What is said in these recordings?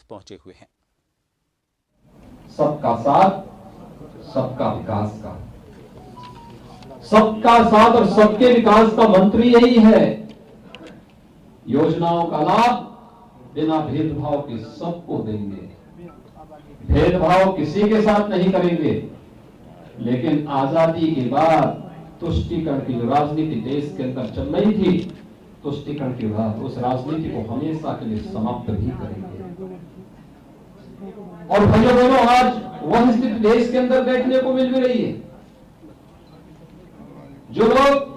पहुंचे हुए हैं। सबका साथ सबका विकास का, सबका साथ और सबके विकास का मंत्र यही है। योजनाओं का लाभ बिना भेदभाव के सबको देंगे, भेदभाव किसी के साथ नहीं करेंगे। लेकिन आजादी के बाद तुष्टीकरण की जो राजनीति देश के अंदर चल रही थी, तुष्टीकरण के बाद उस राजनीति को हमेशा के लिए समाप्त भी करेंगे। और भाइयों बहनों, आज वह स्थिति देश के अंदर देखने को मिल भी रही है। जो लोग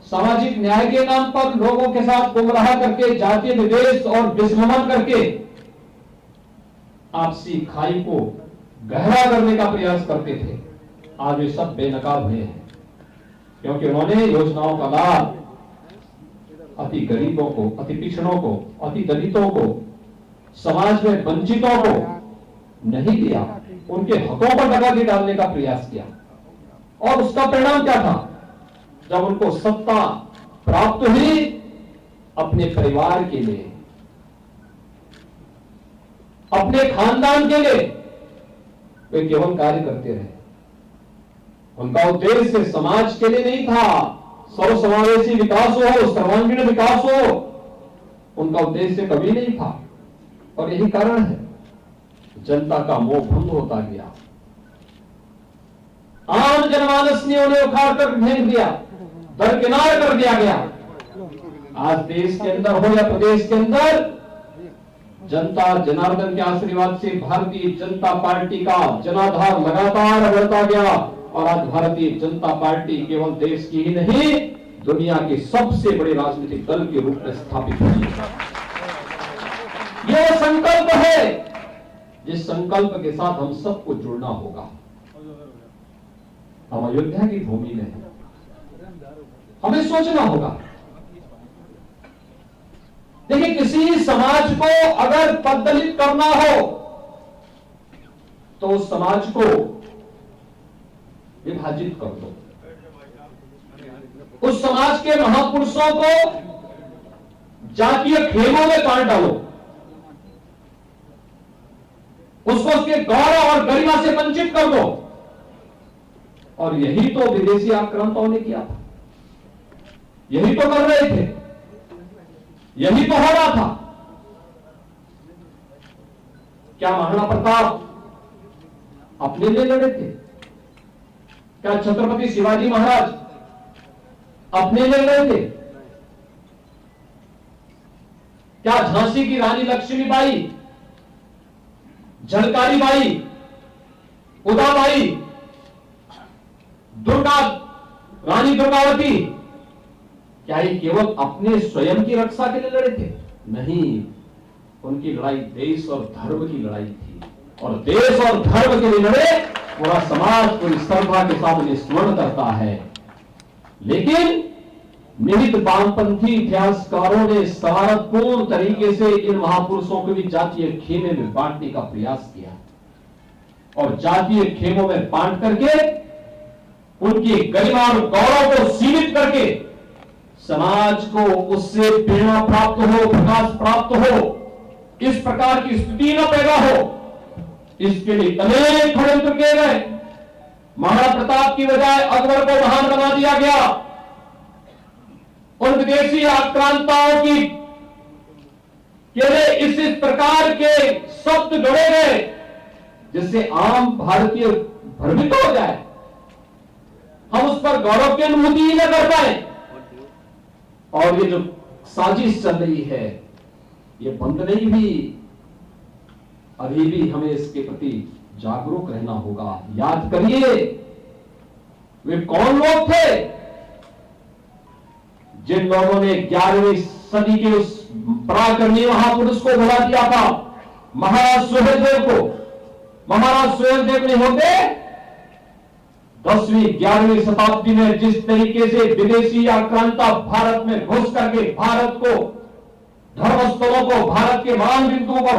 सामाजिक न्याय के नाम पर लोगों के साथ गुमराह करके, जातीय विद्वेष और विस्मरण करके आपसी खाई को गहरा करने का प्रयास करते थे, आज वे सब बेनकाब हुए हैं, क्योंकि उन्होंने योजनाओं का लाभ अति गरीबों को, अति पिछड़ों को, अति दलितों को, समाज में वंचितों को नहीं दिया, उनके हकों पर डगाती डालने का प्रयास किया। और उसका परिणाम क्या था? जब उनको सत्ता प्राप्त हुई, अपने परिवार के लिए, अपने खानदान के लिए वे केवल कार्य करते रहे। उनका उद्देश्य समाज के लिए नहीं था, सर्वसमावेशी विकास हो, सर्वांगीण विकास हो, उनका उद्देश्य कभी नहीं था। और यही कारण है जनता का मोह भंग होता गया, आम जनमानस ने उन्हें उखाड़ कर फेंक दिया, दरकिनार कर दिया गया। आज देश के अंदर हो या प्रदेश के अंदर, जनता जनार्दन के आशीर्वाद से भारतीय जनता पार्टी का जनाधार लगातार बढ़ता गया। और आज भारतीय जनता पार्टी केवल देश की ही नहीं, दुनिया के सबसे बड़े राजनीतिक दल के रूप में स्थापित हुई। यह संकल्प है, जिस संकल्प के साथ हम सबको जुड़ना होगा। हम अयोध्या की भूमि में हैं, हमें सोचना होगा। देखिए, किसी समाज को अगर पददलित करना हो तो उस समाज को विभाजित कर दो, उस समाज के महापुरुषों को जातीय खेमों में बांट डालो, उसको उसके गौरव और गरिमा से वंचित कर दो। और यही तो विदेशी आक्रांताओं ने किया था, यही तो कर रहे थे, यही तो हो रहा था। क्या महाराणा प्रताप अपने लिए लड़े थे? क्या छत्रपति शिवाजी महाराज अपने लिए लड़े थे? क्या झांसी की रानी लक्ष्मीबाई, झलकारी बाई, उदाबाई, रानी दुर्गावती, क्या ये केवल अपने स्वयं की रक्षा के लिए लड़े थे? नहीं, उनकी लड़ाई देश और धर्म की लड़ाई थी। और देश और धर्म के लिए लड़े, पूरा समाज पूरी श्रद्धा के साथ उन्हें स्मरण करता है। लेकिन निहित वामपंथी इतिहासकारों ने सवारतपूर्ण तरीके से इन महापुरुषों को भी जातीय खेमे में बांटने का प्रयास किया, और जातीय खेमों में बांट करके उनकी गरिमा और गौरव को सीमित करके समाज को उससे प्रेरणा प्राप्त हो, प्रकाश प्राप्त हो, इस प्रकार की स्थिति न पैदा हो, इसके लिए अनेक षड्यंत्र किए गए। महाराणा प्रताप की बजाय अकबर को महान बना दिया गया, उन विदेशी आक्रांताओं की के लिए इस प्रकार के शब्द जोड़े गए जिससे आम भारतीय भ्रमित हो जाए, हम उस पर गौरव की अनुभूति ही न कर पाए। और ये जो साजिश चल रही है, ये बंद नहीं हुई, अभी भी हमें इसके प्रति जागरूक रहना होगा। याद करिए, वे कौन लोग थे जिन लोगों ने 11वीं सदी के उस पराक्रमी महापुरुष को भुला दिया था, महाराज सुहेलदेव को। महाराज सुहेलदेव नहीं होते 10वीं 11वीं शताब्दी में जिस तरीके से विदेशी आक्रांता भारत में घुस करके भारत को, धर्मस्थलों को, भारत के मान बिंदुओं को